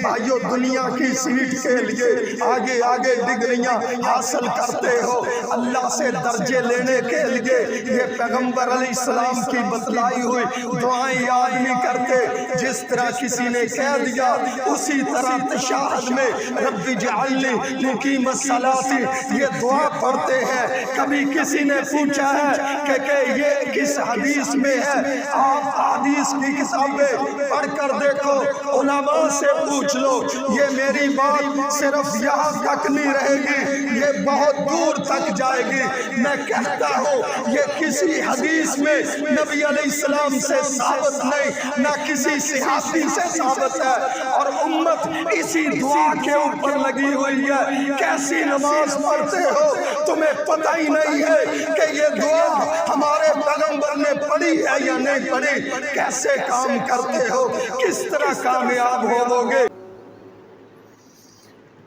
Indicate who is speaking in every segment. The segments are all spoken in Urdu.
Speaker 1: بھائیو دنیا کی سیٹ کے لیے آگے آگے ڈگریاں حاصل کرتے ہو، اللہ سے درجے لینے کے لیے یہ پیغمبر علیہ السلام کی بتلائی ہوئی دعائیں یاد نہیں کرتے۔ جس طرح کسی نے کہہ دیا اسی طرح تشہد میں رب اجعلنی مقیم الصلاۃ یہ دعا پڑھتے ہیں۔ کبھی کسی نے پوچھا ہے کہ یہ کس حدیث میں ہے؟ آپ حدیث کی کتابیں پڑھ کر دیکھو، علماء سے پوچھ لو۔ یہ میری بات صرف یہاں تک نہیں رہے گی، یہ بہت دور تک جائے گی۔ میں کہتا ہوں یہ کسی حدیث میں نبی علیہ السلام سے ثابت نہیں، نہ کسی صحابی سے ثابت ہے، اور امت اسی دعا کے اوپر لگی ہوئی ہے۔ کیسی نماز پڑھتے ہو؟ تمہیں پتہ ہی نہیں ہے کہ یہ دعا ہمارے پیغمبر نے پڑھی ہے یا نہیں پڑھی۔ کیسے کام کرتے ہو؟ کس طرح کامیاب ہووگے؟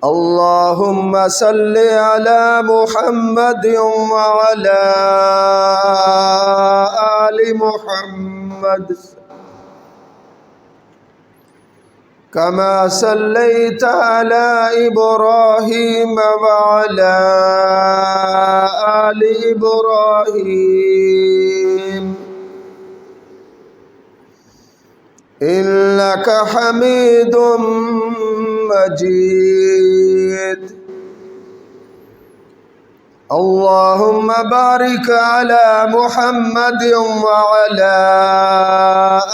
Speaker 2: اللہم صلی علی محمد وعلی آل محمد کما صلیت علی ابراہیم وعلی آل ابراہیم انک حمید مجید۔ اللہم بارک علی محمد وعلی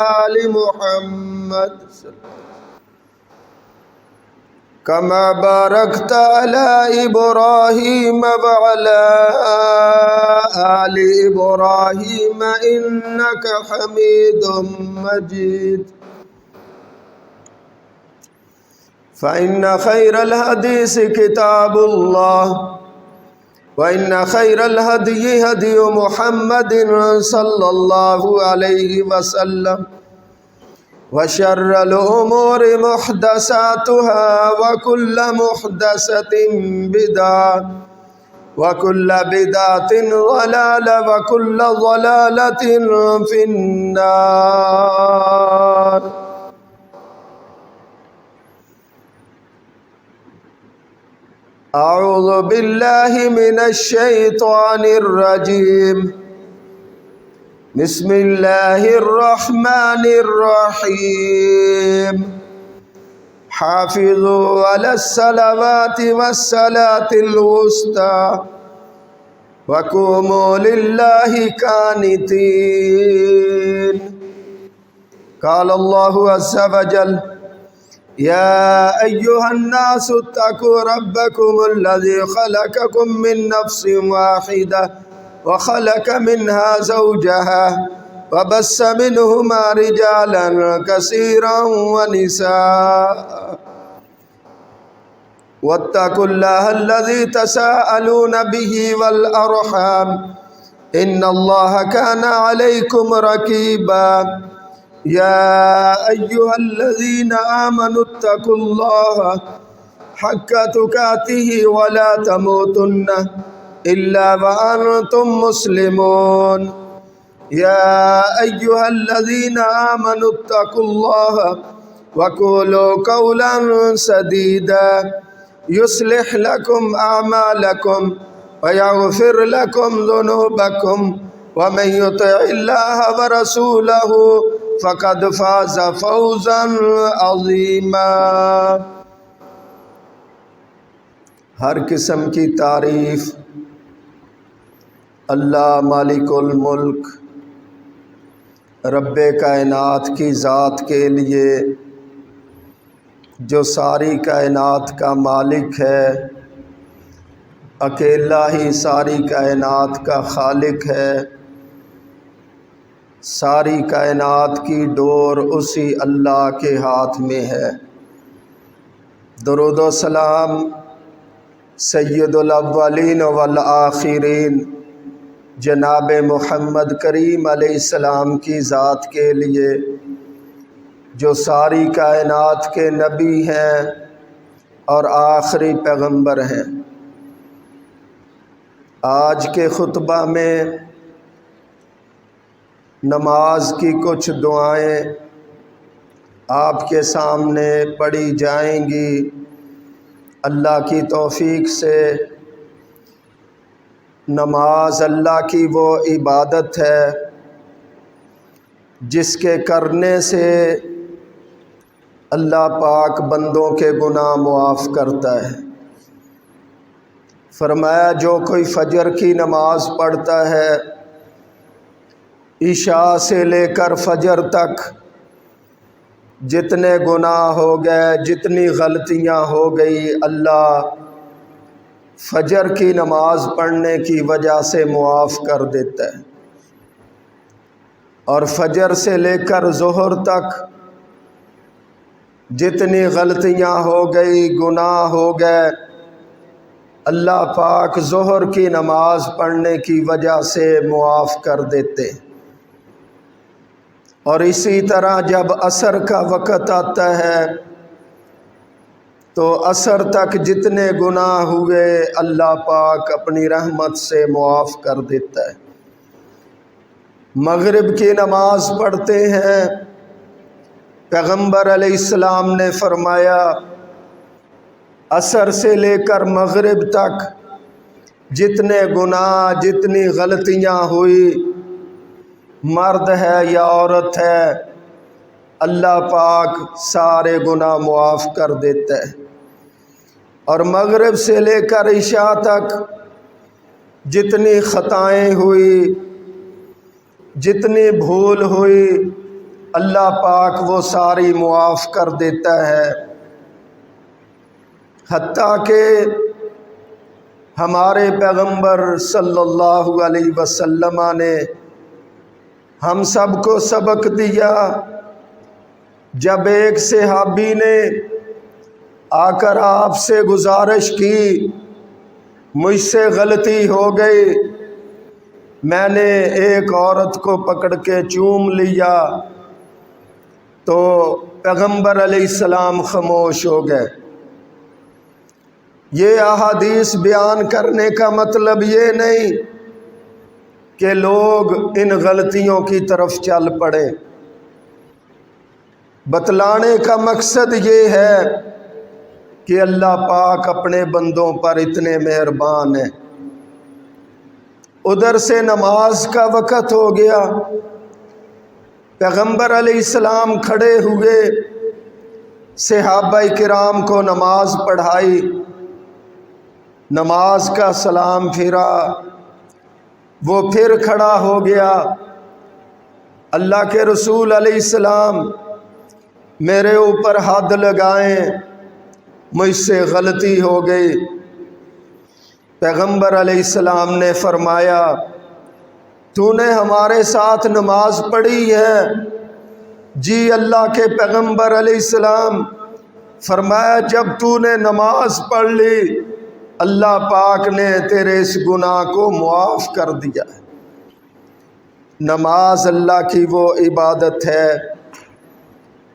Speaker 2: آل محمد کما بارکت علی ابراہیم وعلی آل ابراہیم انک حمید مجید۔ فإن خير الحديث كتاب الله وإن خير الهدي هدي محمد صلى الله عليه وسلم وشر الأمور محدثاتها وكل محدثة بدعة وكل بدعة ضلالة وكل ضلالة في النار۔ اعوذ باللہ من الشیطان الرجیم، بسم اللہ الرحمن الرحیم۔ حافظوا علی الصلوات والصلاة الوسطى وقوموا للہ قانتین۔ قال اللہ عز وجل یا ایہا الناس اتقوا ربکم الذی خلقکم من نفس واحدہ وخلق منها زوجها وبث منہما رجالا کثیرا ونساء واتقوا اللہ الذی تساءلون به والارحام ان اللہ کان علیکم رقیبا۔ یا ایہا الذین آمنوا اتقوا اللہ حق تقاتہ ولا تموتن الا وانتم مسلمون۔ یا ایہا الذین آمنوا اتقوا اللہ وقولوا قولا سدیدا یصلح لکم اعمالکم ویغفر لکم ذنوبکم ومن یطع اللہ ورسولہ فقد فاز فوزا عظیما۔ ہر قسم کی تعریف اللہ مالک الملک رب کائنات کی ذات کے لیے، جو ساری کائنات کا مالک ہے، اکیلا ہی ساری کائنات کا خالق ہے۔ ساری کائنات کی ڈور اسی اللہ کے ہاتھ میں ہے۔ درود و سلام سید الاولین والآخرین جناب محمد کریم علیہ السلام کی ذات کے لیے، جو ساری کائنات کے نبی ہیں اور آخری پیغمبر ہیں۔ آج کے خطبہ میں نماز کی کچھ دعائیں آپ کے سامنے پڑھی جائیں گی اللہ کی توفیق سے۔ نماز اللہ کی وہ عبادت ہے جس کے کرنے سے اللہ پاک بندوں کے گناہ معاف کرتا ہے۔ فرمایا جو کوئی فجر کی نماز پڑھتا ہے، عشاء سے لے کر فجر تک جتنے گناہ ہو گئے، جتنی غلطیاں ہو گئی، اللہ فجر کی نماز پڑھنے کی وجہ سے معاف کر دیتا ہے۔ اور فجر سے لے کر ظہر تک جتنی غلطیاں ہو گئی، گناہ ہو گئے، اللہ پاک ظہر کی نماز پڑھنے کی وجہ سے معاف کر دیتے۔ اور اسی طرح جب عصر کا وقت آتا ہے تو عصر تک جتنے گناہ ہوئے اللہ پاک اپنی رحمت سے معاف کر دیتا ہے۔ مغرب کی نماز پڑھتے ہیں، پیغمبر علیہ السلام نے فرمایا عصر سے لے کر مغرب تک جتنے گناہ، جتنی غلطیاں ہوئی، مرد ہے یا عورت ہے، اللہ پاک سارے گناہ معاف کر دیتا ہے۔ اور مغرب سے لے کر عشاء تک جتنی خطائیں ہوئی، جتنی بھول ہوئی، اللہ پاک وہ ساری معاف کر دیتا ہے۔ حتیٰ کہ ہمارے پیغمبر صلی اللہ علیہ وسلم نے ہم سب کو سبق دیا۔ جب ایک صحابی نے آ کر آپ سے گزارش کی، مجھ سے غلطی ہو گئی، میں نے ایک عورت کو پکڑ کے چوم لیا، تو پیغمبر علیہ السلام خاموش ہو گئے۔ یہ احادیث بیان کرنے کا مطلب یہ نہیں کہ لوگ ان غلطیوں کی طرف چل پڑے، بتلانے کا مقصد یہ ہے کہ اللہ پاک اپنے بندوں پر اتنے مہربان ہیں۔ ادھر سے نماز کا وقت ہو گیا، پیغمبر علیہ السلام کھڑے ہوئے، صحابہ کرام کو نماز پڑھائی، نماز کا سلام پھرا، وہ پھر کھڑا ہو گیا۔ اللہ کے رسول علیہ السلام میرے اوپر حد لگائیں، مجھ سے غلطی ہو گئی۔ پیغمبر علیہ السلام نے فرمایا تو نے ہمارے ساتھ نماز پڑھی ہے؟ جی اللہ کے پیغمبر علیہ السلام۔ فرمایا جب تو نے نماز پڑھ لی، اللہ پاک نے تیرے اس گناہ کو معاف کر دیا۔ نماز اللہ کی وہ عبادت ہے،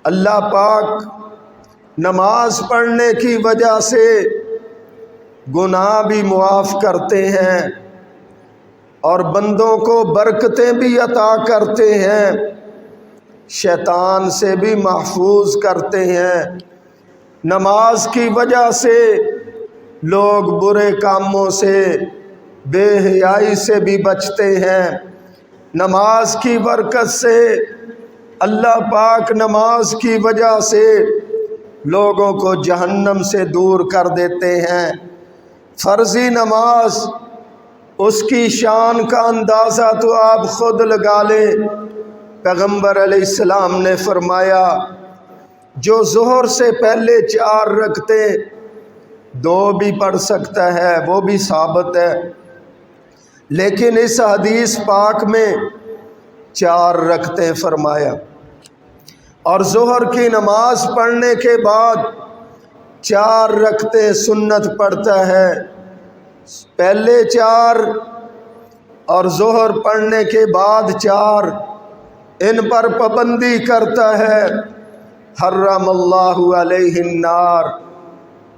Speaker 2: اللہ پاک نماز پڑھنے کی وجہ سے گناہ بھی معاف کرتے ہیں اور بندوں کو برکتیں بھی عطا کرتے ہیں، شیطان سے بھی محفوظ کرتے ہیں۔ نماز کی وجہ سے لوگ برے کاموں سے، بے حیائی سے بھی بچتے ہیں۔ نماز کی برکت سے اللہ پاک نماز کی وجہ سے لوگوں کو جہنم سے دور کر دیتے ہیں۔ فرضی نماز، اس کی شان کا اندازہ تو آپ خود لگا لیں۔ پیغمبر علیہ السلام نے فرمایا جو ظہر سے پہلے 4 رکعتیں 2 بھی پڑھ سکتا ہے، وہ بھی ثابت ہے، لیکن اس حدیث پاک میں 4 رکعتیں فرمایا۔ اور ظہر کی نماز پڑھنے کے بعد 4 رکعتیں سنت پڑھتا ہے، پہلے 4 اور ظہر پڑھنے کے بعد 4، ان پر پابندی کرتا ہے۔ حرم اللہ علیہ النار،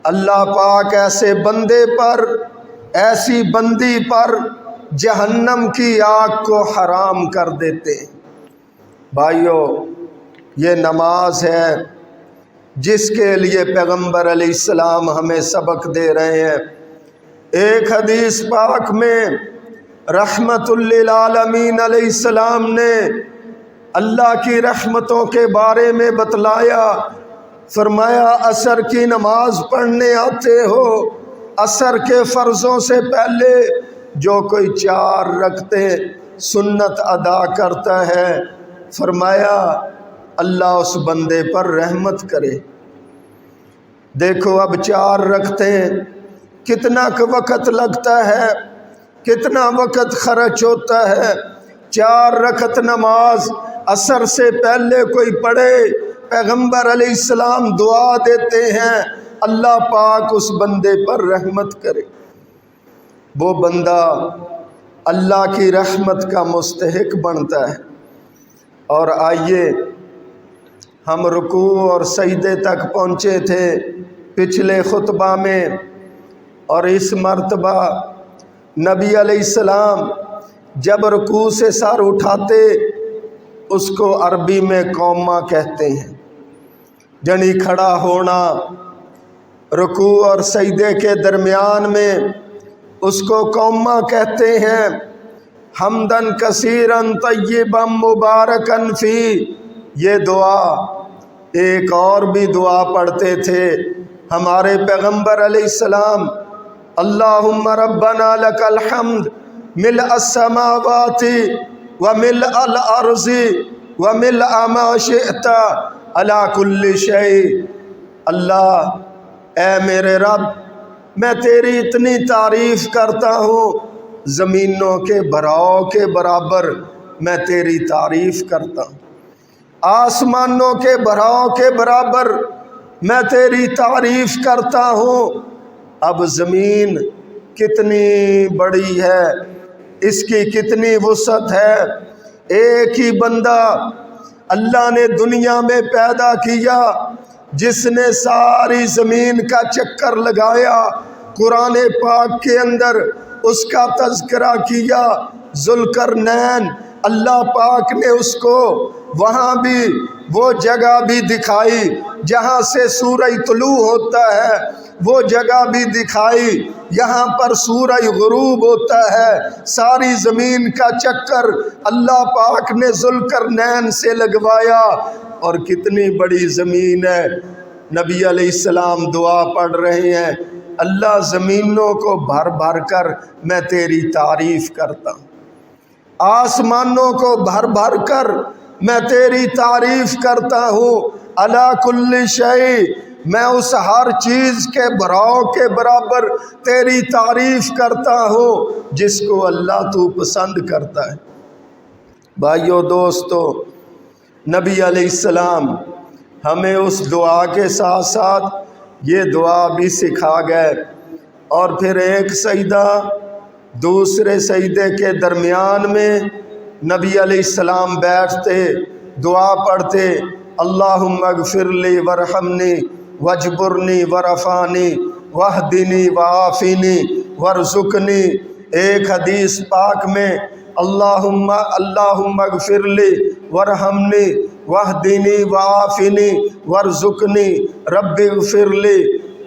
Speaker 2: اللہ پاک ایسے بندے پر، ایسی بندی پر جہنم کی آگ کو حرام کر دیتے۔ بھائیو، یہ نماز ہے جس کے لیے پیغمبر علیہ السلام ہمیں سبق دے رہے ہیں۔ ایک حدیث پاک میں رحمت للعالمین علیہ السلام نے اللہ کی رحمتوں کے بارے میں بتلایا، فرمایا عصر کی نماز پڑھنے آتے ہو، عصر کے فرضوں سے پہلے جو کوئی 4 رکعتیں سنت ادا کرتا ہے، فرمایا اللہ اس بندے پر رحمت کرے۔ دیکھو اب 4 رکعتیں کتنا وقت لگتا ہے، کتنا وقت خرچ ہوتا ہے۔ 4 رکعت نماز عصر سے پہلے کوئی پڑھے، پیغمبر علیہ السلام دعا دیتے ہیں اللہ پاک اس بندے پر رحمت کرے۔ وہ بندہ اللہ کی رحمت کا مستحق بنتا ہے۔ اور آئیے ہم رکوع اور سجدے تک پہنچے تھے پچھلے خطبہ میں، اور اس مرتبہ نبی علیہ السلام جب رکوع سے سر اٹھاتے اس کو عربی میں قوما کہتے ہیں، یعنی کھڑا ہونا۔ رکوع اور سجدے کے درمیان میں اس کو قوما کہتے ہیں۔ حمدن کثیرن طیبا مبارکن فی، یہ دعا ایک اور بھی دعا پڑھتے تھے ہمارے پیغمبر علیہ السلام، اللہم ربنا لک الحمد ملء السماوات وملء الارض وملء ما شئت علی کل شیء۔ اللہ اے میرے رب، میں تیری اتنی تعریف کرتا ہوں، زمینوں کے بھراؤ کے برابر میں تیری تعریف کرتا ہوں، آسمانوں کے بھراؤ کے برابر میں تیری تعریف کرتا ہوں۔ اب زمین کتنی بڑی ہے، اس کی کتنی وسعت ہے۔ ایک ہی بندہ اللہ نے دنیا میں پیدا کیا جس نے ساری زمین کا چکر لگایا۔ قرآن پاک کے اندر اس کا تذکرہ کیا، ذوالقرنین، اللہ پاک نے اس کو وہاں بھی وہ جگہ بھی دکھائی جہاں سے سورج طلوع ہوتا ہے، وہ جگہ بھی دکھائی یہاں پر سورج غروب ہوتا ہے۔ ساری زمین کا چکر اللہ پاک نے ذوالقرنین سے لگوایا، اور کتنی بڑی زمین ہے۔ نبی علیہ السلام دعا پڑھ رہے ہیں، اللہ زمینوں کو بھر بھر کر میں تیری تعریف کرتا ہوں، آسمانوں کو بھر بھر کر میں تیری تعریف کرتا ہوں، علی کل شیء، میں اس ہر چیز کے بھراؤ کے برابر تیری تعریف کرتا ہوں جس کو اللہ تو پسند کرتا ہے۔ بھائیو دوستو، نبی علیہ السلام ہمیں اس دعا کے ساتھ ساتھ یہ دعا بھی سکھا گئے، اور پھر ایک سجدہ دوسرے سجدے کے درمیان میں نبی علیہ السلام بیٹھتے، دعا پڑھتے، اللہم اغفر لی ورحمنی وجبرنی ورفانی واہدنی وعافنی ورزقنی۔ ایک حدیث پاک میں اللہم اغفر لی ورحمنی واہدنی وعافنی ورزقنی رب اغفر لی،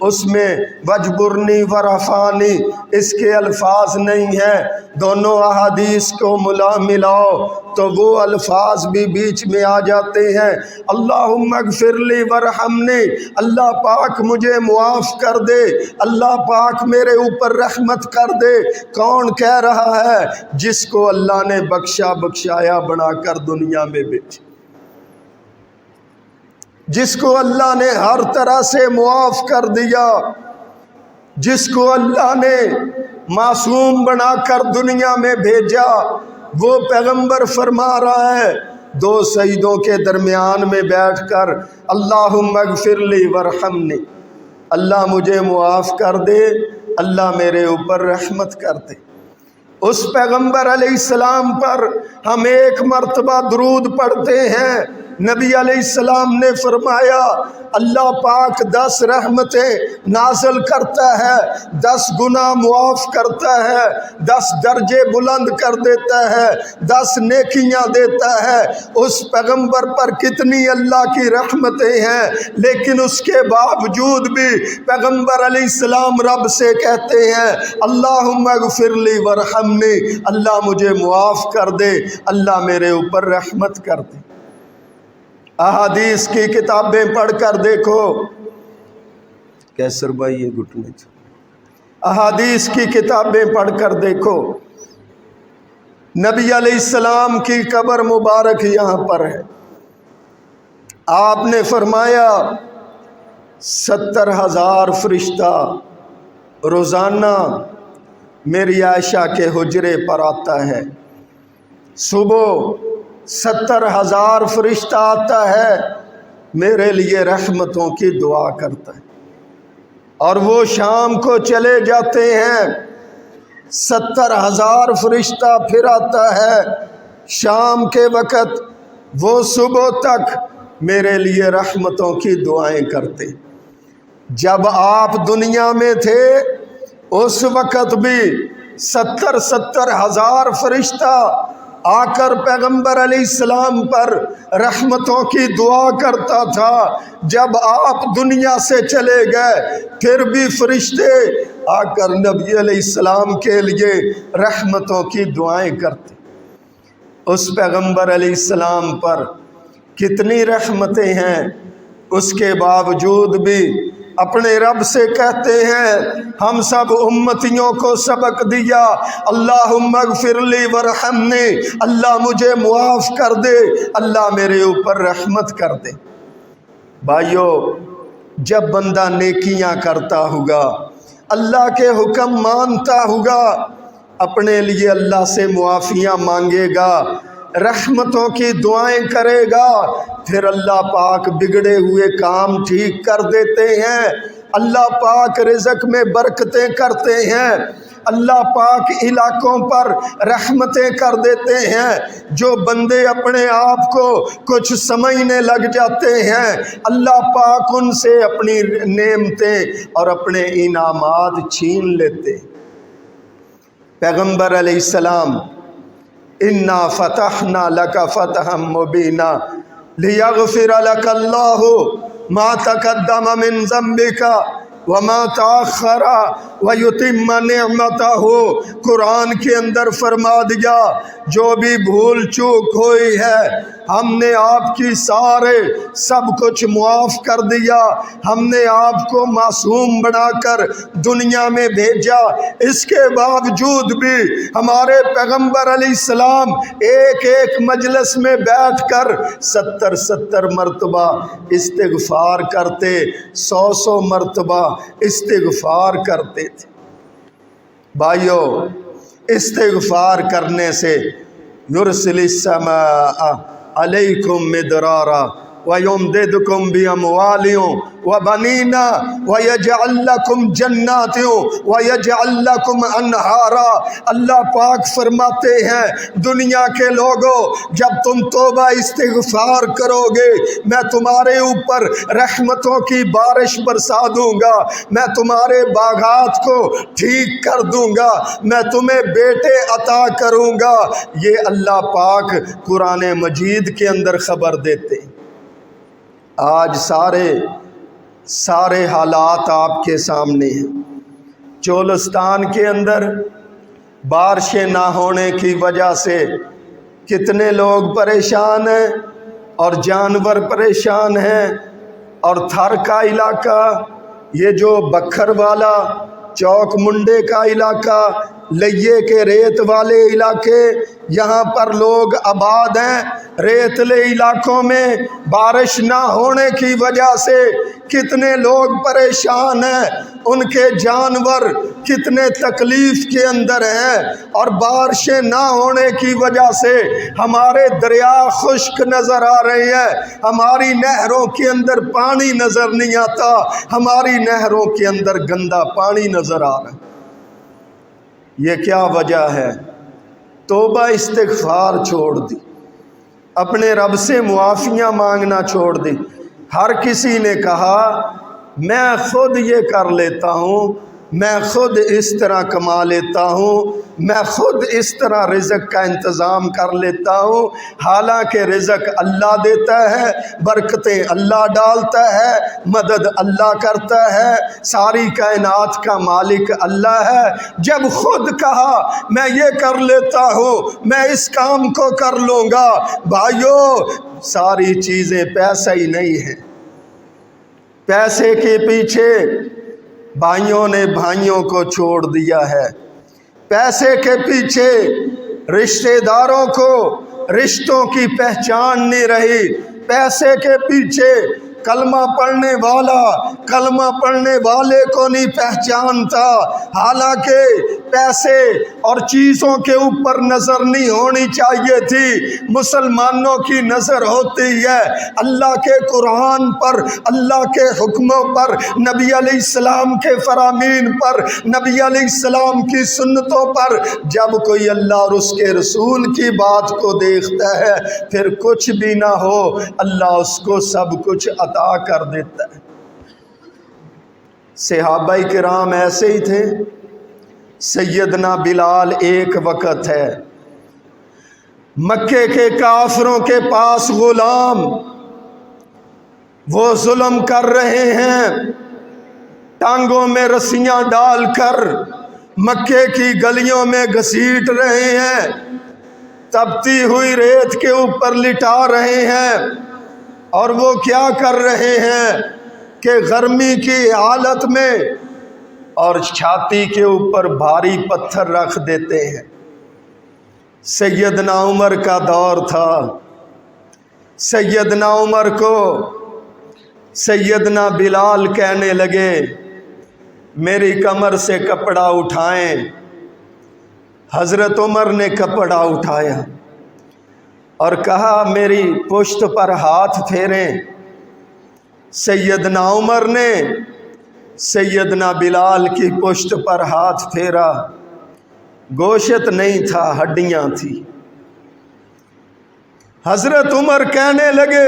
Speaker 2: اس میں وجبرنی ورفانی اس کے الفاظ نہیں ہیں، دونوں احادیث کو ملاؤ تو وہ الفاظ بھی بیچ میں آ جاتے ہیں۔ اللہم اغفر لی ورحمنی، اللہ پاک مجھے معاف کر دے، اللہ پاک میرے اوپر رحمت کر دے۔ کون کہہ رہا ہے؟ جس کو اللہ نے بخشایا بنا کر دنیا میں بھیجا، جس کو اللہ نے ہر طرح سے معاف کر دیا، جس کو اللہ نے معصوم بنا کر دنیا میں بھیجا، وہ پیغمبر فرما رہا ہے 2 سجدوں کے درمیان میں بیٹھ کر اللہم اغفر لی ورحمنی، اللہ مجھے معاف کر دے، اللہ میرے اوپر رحمت کر دے۔ اس پیغمبر علیہ السلام پر ہم ایک مرتبہ درود پڑھتے ہیں، نبی علیہ السلام نے فرمایا اللہ پاک 10 رحمتیں نازل کرتا ہے، 10 گناہ معاف کرتا ہے، 10 درجے بلند کر دیتا ہے، 10 نیکیاں دیتا ہے۔ اس پیغمبر پر کتنی اللہ کی رحمتیں ہیں، لیکن اس کے باوجود بھی پیغمبر علیہ السلام رب سے کہتے ہیں اللہم اغفر لی ورحمنی، اللہ مجھے معاف کر دے، اللہ میرے اوپر رحمت کر دے۔ احادیث کی کتابیں پڑھ کر دیکھو، کیسر بھائی یہ گھٹنے احادیث کی کتابیں پڑھ کر دیکھو، نبی علیہ السلام کی قبر مبارک یہاں پر ہے، آپ نے فرمایا 70,000 فرشتہ روزانہ میری عائشہ کے حجرے پر آتا ہے، صبح 70,000 فرشتہ آتا ہے، میرے لیے رحمتوں کی دعا کرتا ہے، اور وہ شام کو چلے جاتے ہیں، 70,000 فرشتہ پھر آتا ہے شام کے وقت، وہ صبح تک میرے لیے رحمتوں کی دعائیں کرتے۔ جب آپ دنیا میں تھے اس وقت بھی 70,000 فرشتہ آ کر پیغمبر علیہ السلام پر رحمتوں کی دعا کرتا تھا، جب آپ دنیا سے چلے گئے پھر بھی فرشتے آ کر نبی علیہ السلام کے لیے رحمتوں کی دعائیں کرتے۔ اس پیغمبر علیہ السلام پر کتنی رحمتیں ہیں، اس کے باوجود بھی اپنے رب سے کہتے ہیں ہم سب امتیوں کو سبق دیا اللہم اغفر لی ورحمنی، اللہ مجھے معاف کر دے، اللہ میرے اوپر رحمت کر دے۔ بھائیو، جب بندہ نیکیاں کرتا ہوگا، اللہ کے حکم مانتا ہوگا، اپنے لیے اللہ سے معافیاں مانگے گا، رحمتوں کی دعائیں کرے گا، پھر اللہ پاک بگڑے ہوئے کام ٹھیک کر دیتے ہیں، اللہ پاک رزق میں برکتیں کرتے ہیں، اللہ پاک علاقوں پر رحمتیں کر دیتے ہیں۔ جو بندے اپنے آپ کو کچھ سمجھنے لگ جاتے ہیں، اللہ پاک ان سے اپنی نعمتیں اور اپنے انعامات چھین لیتے۔ پیغمبر علیہ السلام انا فتحنا لک فتحا مبینا لیغفر لک اللہ ما تقدم من ذنبک وما تاخر ویتم نعمتہ، قرآن کے اندر فرما دیا جو بھی بھول چوک ہوئی ہے ہم نے آپ کی سارے سب کچھ معاف کر دیا، ہم نے آپ کو معصوم بنا کر دنیا میں بھیجا، اس کے باوجود بھی ہمارے پیغمبر علیہ السلام ایک ایک مجلس میں بیٹھ کر 70 مرتبہ استغفار کرتے، 100 مرتبہ استغفار کرتے تھے۔ بھائیو، استغفار کرنے سے یرسل السماء علیکم مدرارا وَيُمْدِدْكُمْ بِأَمْوَالٍ وَبَنِينَ وَيَجْعَلْ لَكُمْ جَنَّاتٍ وَيَجْعَلْ لَكُمْ أَنْهَارًا۔ اللہ پاک فرماتے ہیں دنیا کے لوگوں، جب تم توبہ استغفار کرو گے میں تمہارے اوپر رحمتوں کی بارش برسا دوں گا، میں تمہارے باغات کو ٹھیک کر دوں گا، میں تمہیں بیٹے عطا کروں گا۔ یہ اللہ پاک قرآن مجید کے اندر خبر دیتے۔ آج سارے حالات آپ کے سامنے ہیں۔ چولستان کے اندر بارشیں نہ ہونے کی وجہ سے کتنے لوگ پریشان ہیں اور جانور پریشان ہیں، اور تھر کا علاقہ، یہ جو بکھر والا چوک منڈے کا علاقہ، لئیے کے ریت والے علاقے، یہاں پر لوگ آباد ہیں۔ ریتلے علاقوں میں بارش نہ ہونے کی وجہ سے کتنے لوگ پریشان ہیں، ان کے جانور کتنے تکلیف کے اندر ہیں، اور بارشیں نہ ہونے کی وجہ سے ہمارے دریا خشک نظر آ رہے ہیں، ہماری نہروں کے اندر پانی نظر نہیں آتا، ہماری نہروں کے اندر گندا پانی نظر آ رہا ہے۔ یہ کیا وجہ ہے؟ توبہ استغفار چھوڑ دی، اپنے رب سے معافیاں مانگنا چھوڑ دی۔ ہر کسی نے کہا میں خود یہ کر لیتا ہوں، میں خود اس طرح کما لیتا ہوں، میں خود اس طرح رزق کا انتظام کر لیتا ہوں، حالانکہ رزق اللہ دیتا ہے، برکتیں اللہ ڈالتا ہے، مدد اللہ کرتا ہے، ساری کائنات کا مالک اللہ ہے۔ جب خود کہا میں یہ کر لیتا ہوں، میں اس کام کو کر لوں گا، بھائیو ساری چیزیں پیسہ ہی نہیں ہے۔ پیسے کے پیچھے بھائیوں نے بھائیوں کو چھوڑ دیا ہے، پیسے کے پیچھے رشتہ داروں کو رشتوں کی پہچان نہیں رہی، پیسے کے پیچھے کلمہ پڑھنے والا کلمہ پڑھنے والے کو نہیں پہچانتا، حالانکہ پیسے اور چیزوں کے اوپر نظر نہیں ہونی چاہیے تھی، مسلمانوں کی نظر ہوتی ہے اللہ کے قرآن پر، اللہ کے حکموں پر، نبی علیہ السلام کے فرامین پر، نبی علیہ السلام کی سنتوں پر۔ جب کوئی اللہ اور اس کے رسول کی بات کو دیکھتا ہے پھر کچھ بھی نہ ہو اللہ اس کو سب کچھ عطا کر دیتا ہے۔ صحابہ کرام ایسے ہی تھے۔ سیدنا بلال ایک وقت ہے مکے کے کافروں کے پاس غلام، وہ ظلم کر رہے ہیں، ٹانگوں میں رسیاں ڈال کر مکے کی گلیوں میں گھسیٹ رہے ہیں، تپتی ہوئی ریت کے اوپر لٹا رہے ہیں، اور وہ کیا کر رہے ہیں کہ گرمی کی حالت میں اور چھاتی کے اوپر بھاری پتھر رکھ دیتے ہیں۔ سیدنا عمر کا دور تھا، سیدنا عمر کو سیدنا بلال کہنے لگے میری کمر سے کپڑا اٹھائیں۔ حضرت عمر نے کپڑا اٹھایا اور کہا میری پشت پر ہاتھ پھیریں۔ سیدنا عمر نے سیدنا بلال کی پشت پر ہاتھ پھیرا، گوشت نہیں تھا، ہڈیاں تھی۔ حضرت عمر کہنے لگے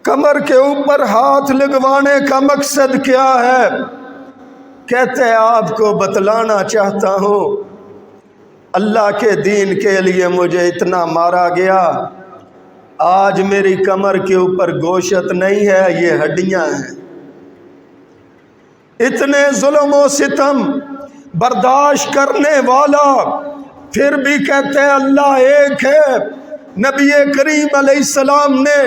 Speaker 2: کمر کے اوپر ہاتھ لگوانے کا مقصد کیا ہے؟ کہتے ہیں آپ کو بتلانا چاہتا ہوں، اللہ کے دین کے لیے مجھے اتنا مارا گیا، آج میری کمر کے اوپر گوشت نہیں ہے، یہ ہڈیاں ہیں۔ اتنے ظلم و ستم برداشت کرنے والا پھر بھی کہتے ہیں اللہ ایک ہے۔ نبی کریم علیہ السلام نے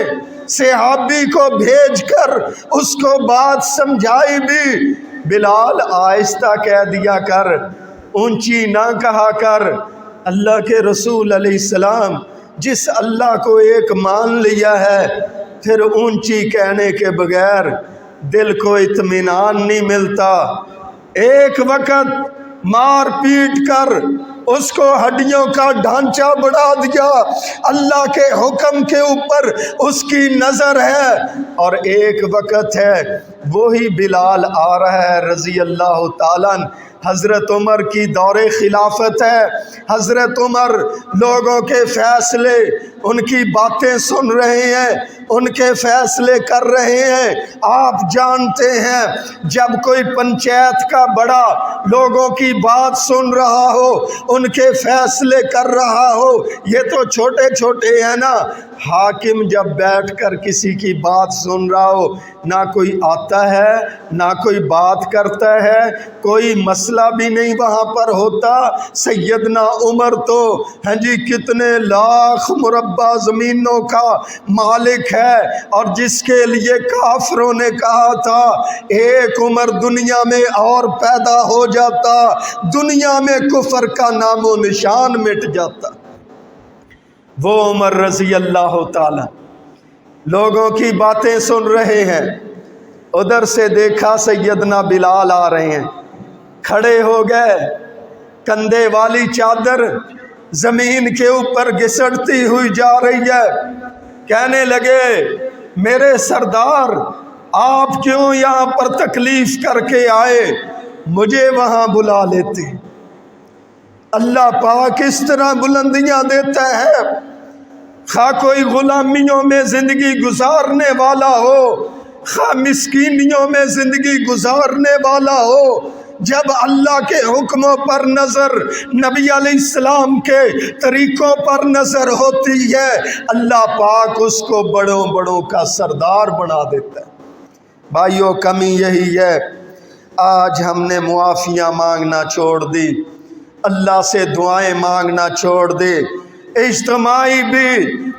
Speaker 2: صحابی کو بھیج کر اس کو بات سمجھائی بھی، بلال آہستہ کہہ دیا کر، اونچی نہ کہا کر۔ اللہ کے رسول علیہ السلام جس اللہ کو ایک مان لیا ہے پھر اونچی کہنے کے بغیر دل کو اطمینان نہیں ملتا۔ ایک وقت مار پیٹ کر اس کو ہڈیوں کا ڈھانچہ بڑھا دیا، اللہ کے حکم کے اوپر اس کی نظر ہے، اور ایک وقت ہے وہی بلال آ رہا ہے رضی اللہ تعالیٰ عنہ۔ حضرت عمر کی دور خلافت ہے، حضرت عمر لوگوں کے فیصلے ان کی باتیں سن رہے ہیں، ان کے فیصلے کر رہے ہیں۔ آپ جانتے ہیں جب کوئی پنچایت کا بڑا لوگوں کی بات سن رہا ہو، ان کے فیصلے کر رہا ہو، یہ تو چھوٹے چھوٹے ہیں نا، حاکم جب بیٹھ کر کسی کی بات سن رہا ہو نہ کوئی آتا ہے نہ کوئی بات کرتا ہے، کوئی مسئلہ بھی نہیں وہاں پر ہوتا۔ سیدنا عمر تو کتنے لاکھ مربع زمینوں کا مالک ہے، اور جس کے لیے کافروں نے کہا تھا ایک عمر دنیا میں اور پیدا ہو جاتا دنیا میں کفر کا نام و نشان مٹ جاتا، وہ عمر رضی اللہ تعالی لوگوں کی باتیں سن رہے ہیں۔ ادھر سے دیکھا سیدنا بلال آ رہے ہیں، کھڑے ہو گئے، کندھے والی چادر زمین کے اوپر گھسٹتی ہوئی جا رہی ہے، کہنے لگے میرے سردار آپ کیوں یہاں پر تکلیف کر کے آئے، مجھے وہاں بلا لیتے۔ اللہ پاک اس طرح بلندیاں دیتا ہے،
Speaker 1: خواہ کوئی غلامیوں میں زندگی گزارنے والا ہو، خواہ مسکینیوں میں زندگی گزارنے والا ہو، جب اللہ کے حکموں پر نظر، نبی علیہ السلام کے طریقوں پر نظر ہوتی ہے، اللہ پاک اس کو بڑوں بڑوں کا سردار بنا دیتا ہے۔ بھائیو، کمی یہی ہے، آج ہم نے معافیاں مانگنا چھوڑ دی، اللہ سے دعائیں مانگنا چھوڑ دے۔ اجتماعی بھی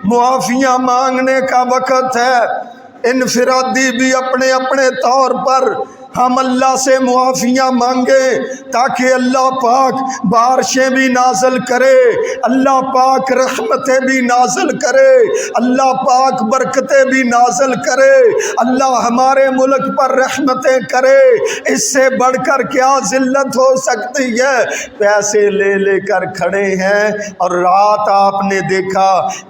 Speaker 1: معافیاں مانگنے کا وقت ہے، انفرادی بھی اپنے اپنے طور پر ہم اللہ سے معافیاں مانگیں تاکہ اللہ پاک بارشیں بھی نازل کرے، اللہ پاک رحمتیں بھی نازل کرے، اللہ پاک برکتیں بھی نازل کرے، اللہ ہمارے ملک پر رحمتیں کرے۔ اس سے بڑھ کر کیا ذلت ہو سکتی ہے؟ پیسے لے لے کر کھڑے ہیں اور رات آپ نے دیکھا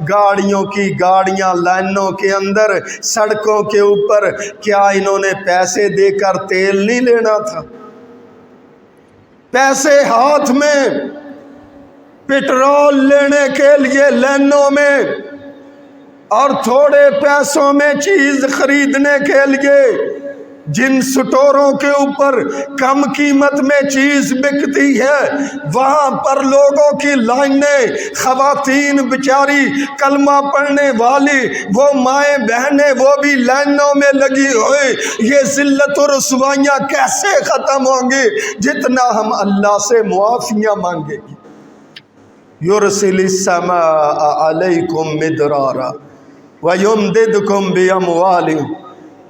Speaker 1: گاڑیوں کی گاڑیاں لائنوں کے اندر، سڑکوں کے اوپر، کیا انہوں نے پیسے دے کر تیل نہیں لینا تھا؟ پیسے ہاتھ میں پٹرول لینے کے لیے لائنوں میں، اور تھوڑے پیسوں میں چیز خریدنے کے لیے جن سٹوروں کے اوپر کم قیمت میں چیز بکتی ہے وہاں پر لوگوں کی لائنیں، خواتین بیچاری کلمہ پڑھنے والی، وہ مائیں بہنیں، وہ بھی لائنوں میں لگی ہوئی۔ یہ ذلت و رسوائیاں کیسے ختم ہوں گی؟ جتنا ہم اللہ سے معافیاں مانگیں گے۔ یرسل السماء علیکم مدرارا ویمددکم باموال۔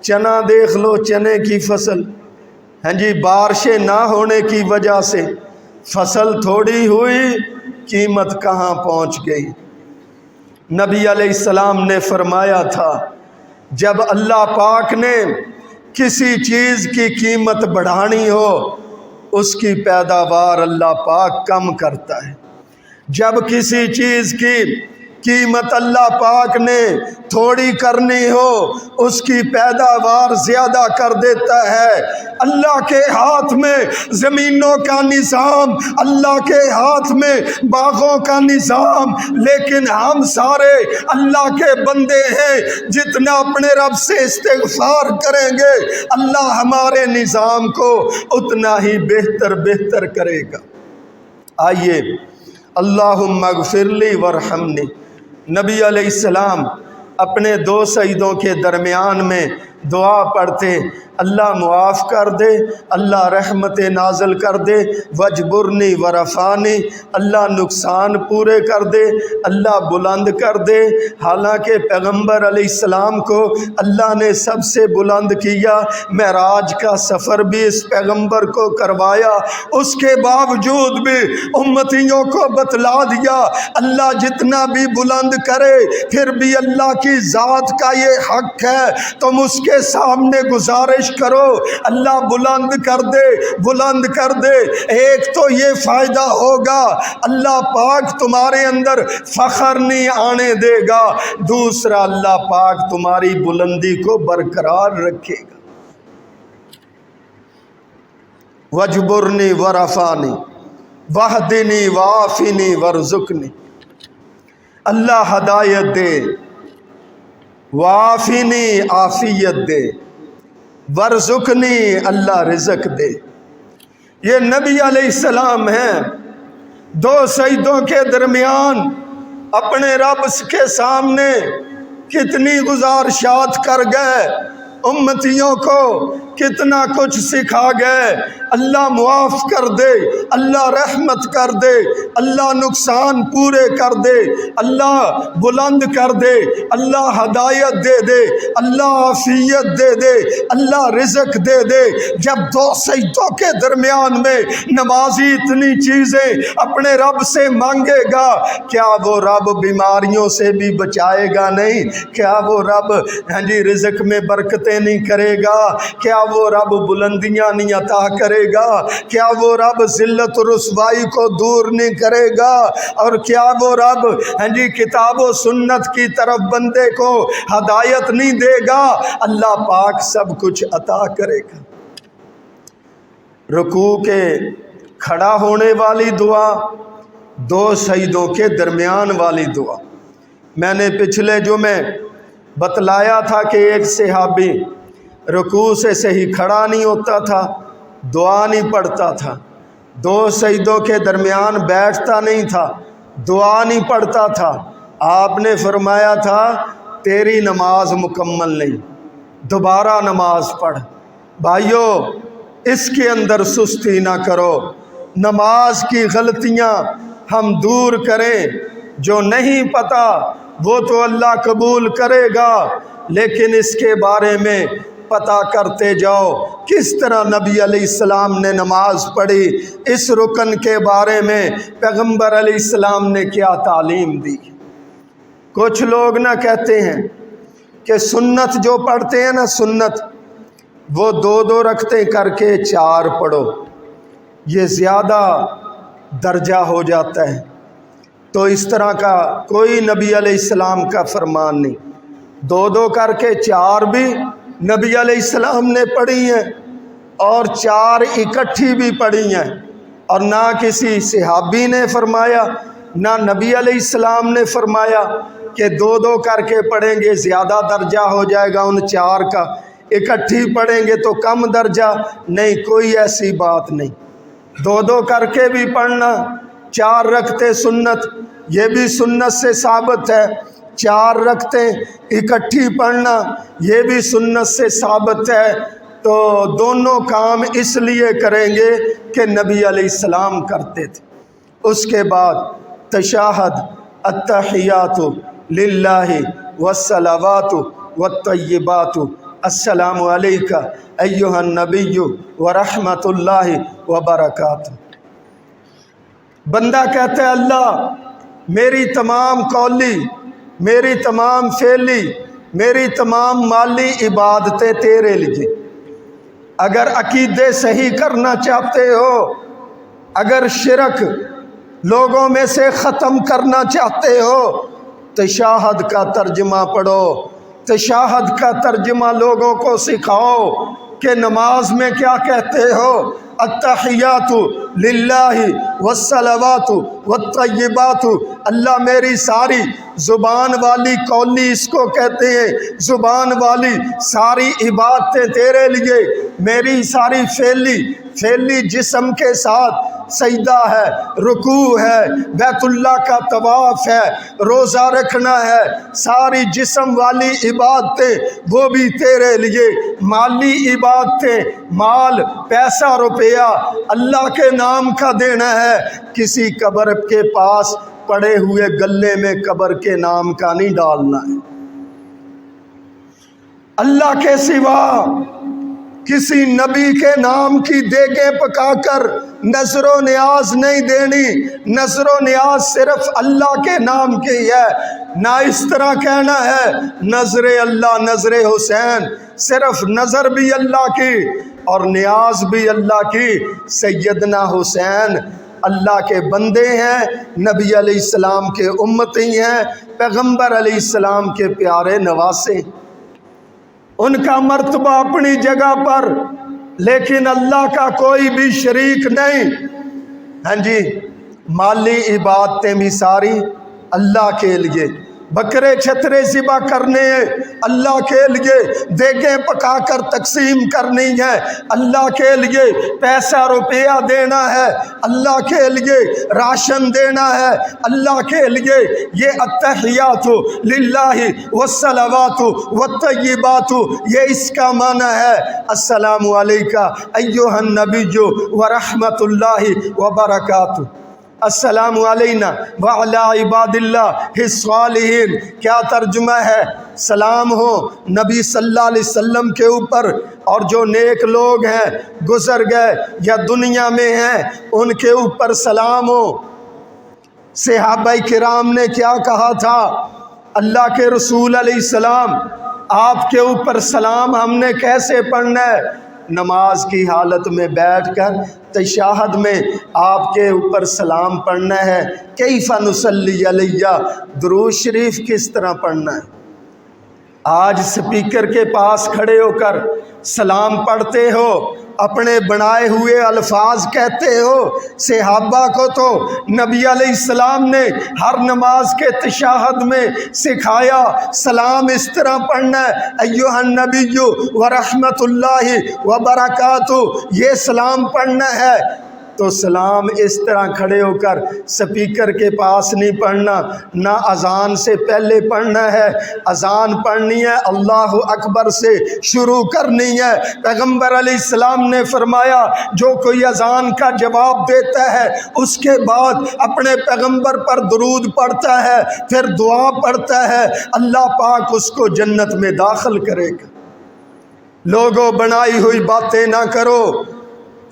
Speaker 1: چنا دیکھ لو، چنے کی فصل، ہاں جی، بارشیں نہ ہونے کی وجہ سے فصل تھوڑی ہوئی، قیمت کہاں پہنچ گئی۔ نبی علیہ السلام نے فرمایا تھا جب اللہ پاک نے کسی چیز کی قیمت بڑھانی ہو اس کی پیداوار اللہ پاک کم کرتا ہے، جب کسی چیز کی قیمت اللہ پاک نے تھوڑی کرنی ہو اس کی پیداوار زیادہ کر دیتا ہے۔ اللہ کے ہاتھ میں زمینوں کا نظام، اللہ کے ہاتھ میں باغوں کا نظام، لیکن ہم سارے اللہ کے بندے ہیں، جتنا اپنے رب سے استغفار کریں گے اللہ ہمارے نظام کو اتنا ہی بہتر بہتر کرے گا۔ آئیے، اللہم اغفر لی وارحمنی، نبی علیہ السلام اپنے دو سجدوں کے درمیان میں دعا پڑھتے، اللہ معاف کر دے، اللہ رحمت نازل کر دے، وجبرنی ورفانی، اللہ نقصان پورے کر دے، اللہ بلند کر دے۔ حالانکہ پیغمبر علیہ السلام کو اللہ نے سب سے بلند کیا، معراج کا سفر بھی اس پیغمبر کو کروایا، اس کے باوجود بھی امتیوں کو بتلا دیا اللہ جتنا بھی بلند کرے پھر بھی اللہ کی ذات کا یہ حق ہے، تم اس کے سامنے گزارش کرو اللہ بلند کر دے، بلند کر دے۔ ایک تو یہ فائدہ ہوگا اللہ پاک تمہارے اندر فخر نہیں آنے دے گا، دوسرا اللہ پاک تمہاری بلندی کو برقرار رکھے گا۔ وجبرنی ورفانی وحدنی وعافنی ورزقنی، اللہ ہدایت دے، وعافنی عافیت دے، ورزقنی اللہ رزق دے۔ یہ نبی علیہ السلام ہیں، دو سجدوں کے درمیان اپنے رب کے سامنے کتنی گزارشات کر گئے، امتیوں کو کتنا کچھ سکھا گئے، اللہ معاف کر دے، اللہ رحمت کر دے، اللہ نقصان پورے کر دے، اللہ بلند کر دے، اللہ ہدایت دے دے، اللہ عافیت دے دے، اللہ رزق دے دے۔ جب دو سجدوں کے درمیان میں نمازی اتنی چیزیں اپنے رب سے مانگے گا، کیا وہ رب بیماریوں سے بھی بچائے گا نہیں؟ کیا وہ رب رزق میں برکتیں نہیں کرے گا؟ کیا وہ رب بلندیاں نہیں عطا کرے گا؟ کیا وہ رب ذلت و رسوائی کو دور نہیں کرے گا؟ اور کیا وہ رب کتاب و سنت کی طرف بندے کو ہدایت نہیں دے گا؟ اللہ پاک سب کچھ عطا کرے گا۔ رکوع کے کھڑا ہونے والی دعا، دو سجدوں کے درمیان والی دعا،
Speaker 2: میں نے پچھلے جمعے بتلایا تھا کہ ایک صحابی رکوع سے صحیح کھڑا نہیں ہوتا تھا، دعا نہیں پڑھتا تھا، 2 سجدوں کے درمیان بیٹھتا نہیں تھا، دعا نہیں پڑھتا تھا۔ آپ نے فرمایا تھا تیری نماز مکمل نہیں، دوبارہ نماز پڑھ۔ بھائیو، اس کے اندر سستی نہ کرو، نماز کی غلطیاں ہم دور کریں۔ جو نہیں پتہ وہ تو اللہ قبول کرے گا، لیکن اس کے بارے میں پتہ کرتے جاؤ کس طرح نبی علیہ السلام نے نماز پڑھی، اس رکن کے بارے میں پیغمبر علیہ السلام نے کیا تعلیم دی۔ کچھ لوگ نہ کہتے ہیں کہ سنت جو پڑھتے ہیں نا، سنت وہ 2 رکعتیں کر کے 4 پڑھو، یہ زیادہ درجہ ہو جاتا ہے۔ تو اس طرح کا کوئی نبی علیہ السلام کا فرمان نہیں۔ 2 کر کے 4 بھی نبی علیہ السلام نے پڑھی ہیں، اور 4 اکٹھی بھی پڑھی ہیں، اور نہ کسی صحابی نے فرمایا، نہ نبی علیہ السلام نے فرمایا کہ 2 کر کے پڑھیں گے زیادہ درجہ ہو جائے گا ان 4 کا، اکٹھی پڑھیں گے تو کم درجہ، نہیں، کوئی ایسی بات نہیں۔ 2 کر کے بھی پڑھنا، 4 رکعتیں سنت، یہ بھی سنت سے ثابت ہے۔ 4 رکعتیں اکٹھی پڑھنا، یہ بھی سنت سے ثابت ہے۔ تو دونوں کام اس لیے کریں گے کہ نبی علیہ السلام کرتے تھے۔ اس کے بعد تشہد، التحیات للہ والصلوات والطیبات، السلام علیکہ ایہا النبی ورحمۃ اللہ وبرکاتہ۔ بندہ کہتا ہے اللہ میری تمام قولی، میری تمام فعلی، میری تمام مالی عبادتیں تیرے لیے۔ اگر عقیدے صحیح کرنا چاہتے ہو، اگر شرک لوگوں میں سے ختم کرنا چاہتے ہو، تشہد کا ترجمہ پڑھو، تشہد کا ترجمہ لوگوں کو سکھاؤ کہ نماز میں کیا کہتے ہو۔ التحیات للہ والصلوات والطیبات، اللہ میری ساری زبان والی قولی اس کو کہتے ہیں، زبان والی ساری عبادتیں تیرے لیے، میری ساری فعلی جسم کے ساتھ سجدہ ہے، رکوع ہے، بیت اللہ کا طواف ہے، روزہ رکھنا ہے، ساری جسم والی عبادتیں وہ بھی تیرے لیے۔ مالی عبادتیں، مال، پیسہ، روپیہ اللہ کے نام کا دینا ہے، کسی قبر کے پاس پڑے ہوئے گلے میں قبر کے نام کا نہیں ڈالنا ہے۔ اللہ کے سوا کسی نبی کے نام کی دیگیں پکا کر نظر و نیاز نہیں دینی، نظر و نیاز صرف اللہ کے نام کی ہے۔ نہ اس طرح کہنا ہے نظر اللہ، نظر حسین، صرف نظر بھی اللہ کی اور نیاز بھی اللہ کی۔ سیدنا حسین اللہ کے بندے ہیں، نبی علیہ السلام کے امتی ہیں، پیغمبر علیہ السلام کے پیارے نواسے، ان کا مرتبہ اپنی جگہ پر، لیکن اللہ کا کوئی بھی شریک نہیں۔ ہاں جی، مالی عبادتیں بھی ساری اللہ کے لیے، بکرے چھترے ذبح کرنے ہیں اللہ کے لیے، دیگیں پکا کر تقسیم کرنی ہے اللہ کے لیے، پیسہ روپیہ دینا ہے اللہ کے لیے، راشن دینا ہے اللہ کے لیے۔ یہ التحیات للہ والصلوات والطیبات، یہ اس کا معنی ہے السلام علیکہ ایہا النبی ورحمۃ اللہ وبرکاتہ، السلام علینا وعلی عباد اللہ الصالحین۔ کیا ترجمہ ہے؟ سلام ہو نبی صلی اللہ علیہ وسلم کے اوپر، اور جو نیک لوگ ہیں گزر گئے یا دنیا میں ہیں ان کے اوپر سلام ہو۔ صحابہ کرام نے کیا کہا تھا؟ اللہ کے رسول علیہ السلام آپ کے اوپر سلام ہم نے کیسے پڑھنا ہے؟ نماز کی حالت میں بیٹھ کر تشہد میں آپ کے اوپر سلام پڑھنا ہے۔ کیف نصلی علیہ، درود شریف کس طرح پڑھنا ہے؟ آج سپیکر کے پاس کھڑے ہو کر سلام پڑھتے ہو، اپنے بنائے ہوئے الفاظ کہتے ہو؟ صحابہ کو تو نبی علیہ السلام نے ہر نماز کے تشہد میں سکھایا، سلام اس طرح پڑھنا ہے، ایھا النبی ورحمۃ اللہ وبرکاتہ، یہ سلام پڑھنا ہے۔ تو سلام اس طرح کھڑے ہو کر سپیکر کے پاس نہیں پڑھنا، نہ اذان سے پہلے پڑھنا ہے۔ اذان پڑھنی ہے اللہ اکبر سے شروع کرنی ہے۔ پیغمبر علیہ السلام نے فرمایا جو کوئی اذان کا جواب دیتا ہے اس کے بعد اپنے پیغمبر پر درود پڑھتا ہے، پھر دعا پڑھتا ہے، اللہ پاک اس کو جنت میں داخل کرے گا۔ لوگوں بنائی ہوئی باتیں نہ کرو،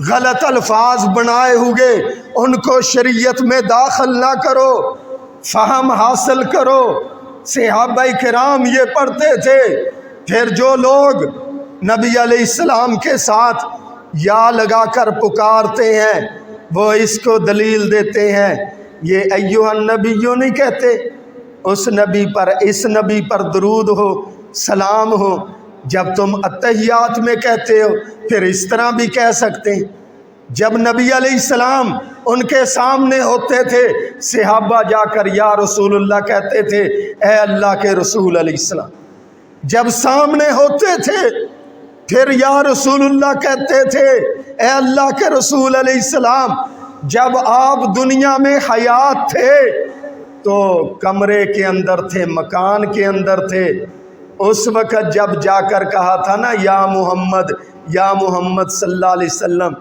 Speaker 2: غلط الفاظ بنائے ہوئے ان کو شریعت میں داخل نہ کرو، فہم حاصل کرو۔ صحابہ کرام یہ پڑھتے تھے۔ پھر جو لوگ نبی علیہ السلام کے ساتھ یا لگا کر پکارتے ہیں وہ اس کو دلیل دیتے ہیں، یہ ایھا النبیوں نہیں کہتے، اس نبی پر، اس نبی پر درود ہو، سلام ہو۔ جب تم اتحیات میں کہتے ہو پھر اس طرح بھی کہہ سکتے ہیں۔ جب نبی علیہ السلام ان کے سامنے ہوتے تھے صحابہ جا کر یا رسول اللہ کہتے تھے، اے اللہ کے رسول علیہ السلام۔ جب سامنے ہوتے تھے پھر یا رسول اللہ کہتے تھے، اے اللہ کے رسول علیہ السلام۔ جب آپ دنیا میں حیات تھے تو کمرے کے اندر تھے، مکان کے اندر تھے، اس وقت جب جا کر کہا تھا نا یا محمد صلی اللہ علیہ وسلم،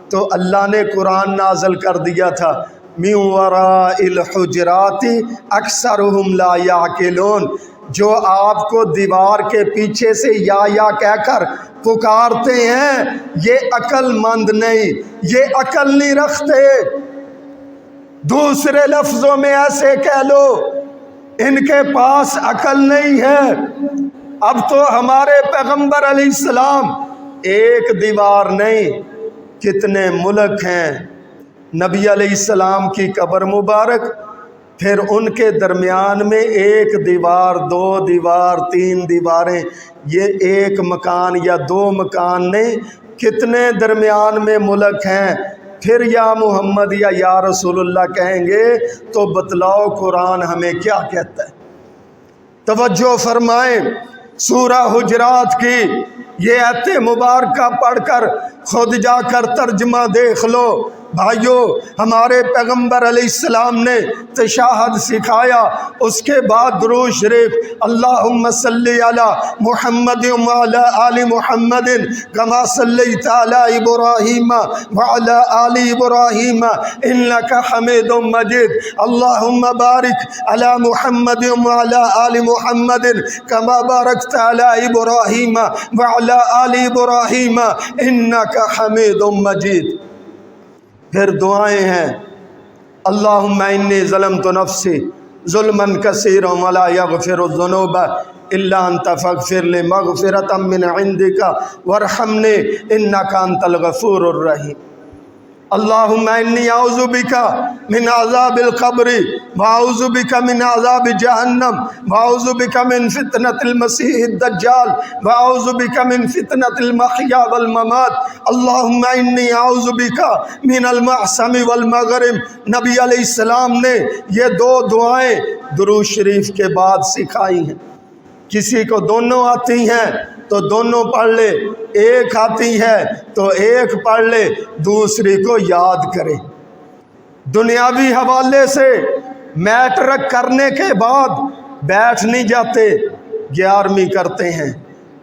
Speaker 2: تو اللہ نے قرآن نازل کر دیا تھا من وراء الحجرات اکثرهم لا یعقلون۔ جو آپ کو دیوار کے پیچھے سے یا کہہ کر پکارتے ہیں یہ عقل مند نہیں، یہ عقل نہیں رکھتے۔ دوسرے لفظوں میں ایسے کہہ لو ان کے پاس عقل نہیں ہے۔ اب تو ہمارے پیغمبر علیہ السلام ایک دیوار نہیں کتنے ملک ہیں، نبی علیہ السلام کی قبر مبارک، پھر ان کے درمیان میں ایک دیوار، دو دیوار، تین دیواریں، یہ ایک مکان یا دو مکان نہیں، کتنے درمیان میں ملک ہیں۔ پھر یا محمد یا رسول اللہ کہیں گے تو بتلاؤ قرآن ہمیں کیا کہتا ہے۔ توجہ فرمائیں، سورہ حجرات کی یہ آیت مبارکہ پڑھ کر خود جا کر ترجمہ دیکھ لو۔ بھائیو، ہمارے پیغمبر علیہ السلام نے تشہد سکھایا، اس کے بعد درود شریف، اللہم صلی علی محمد وعلی آل محمد کما صلیت علی ابراہیم وعلی آل ابراہیم انک حمید مجید، اللہم بارک علی محمد وعلی آل محمد کما بارکت علی ابراہیم وعلی آل ابراہیم انک حمید مجید۔ پھر دعائیں ہیں، اللہم انی ظلمت نفسی ظلما کثیرا ولا یغفر الذنوب الا انت فاغفر لی مغفرۃ من عندک وارحمنی انک انت الغفور الرحیم۔ اللہم انی اعوذ بک من عذاب القبر واعوذ بک من عذاب جہنم واعوذ بک من فتنۃ المسیح الدجال واعوذ بک من فتنۃ المحیا والممات۔ اللہم انی اعوذ بک من المعصم والمغرم۔ نبی علیہ السلام نے یہ دو دعائیں درود شریف کے بعد سکھائی ہیں۔ کسی کو دونوں آتی ہیں تو دونوں پڑھ لے، ایک آتی ہے تو ایک پڑھ لے، دوسری کو یاد کرے۔ دنیاوی حوالے سے میٹرک کرنے کے بعد بیٹھ نہیں جاتے، 11ویں کرتے ہیں،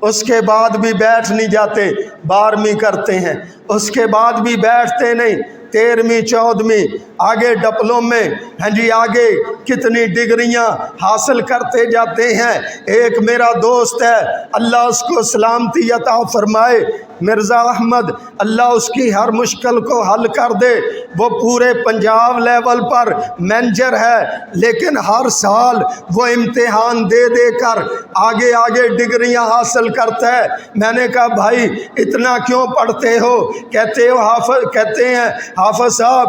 Speaker 2: اس کے بعد بھی بیٹھ نہیں جاتے، 12ویں کرتے ہیں، اس کے بعد بھی بیٹھتے نہیں، 13ویں 14ویں، آگے ڈپلوم میں، ہاں جی آگے کتنی ڈگریاں حاصل کرتے جاتے ہیں۔ ایک میرا دوست ہے، اللہ اس کو سلامتی عطا فرمائے، مرزا احمد، اللہ اس کی ہر مشکل کو حل کر دے، وہ پورے پنجاب لیول پر مینیجر ہے، لیکن ہر سال وہ امتحان دے دے کر آگے آگے ڈگریاں حاصل کرتا ہے۔ میں نے کہا بھائی اتنا کیوں پڑھتے ہو؟ کہتے ہیں حافظ صاحب،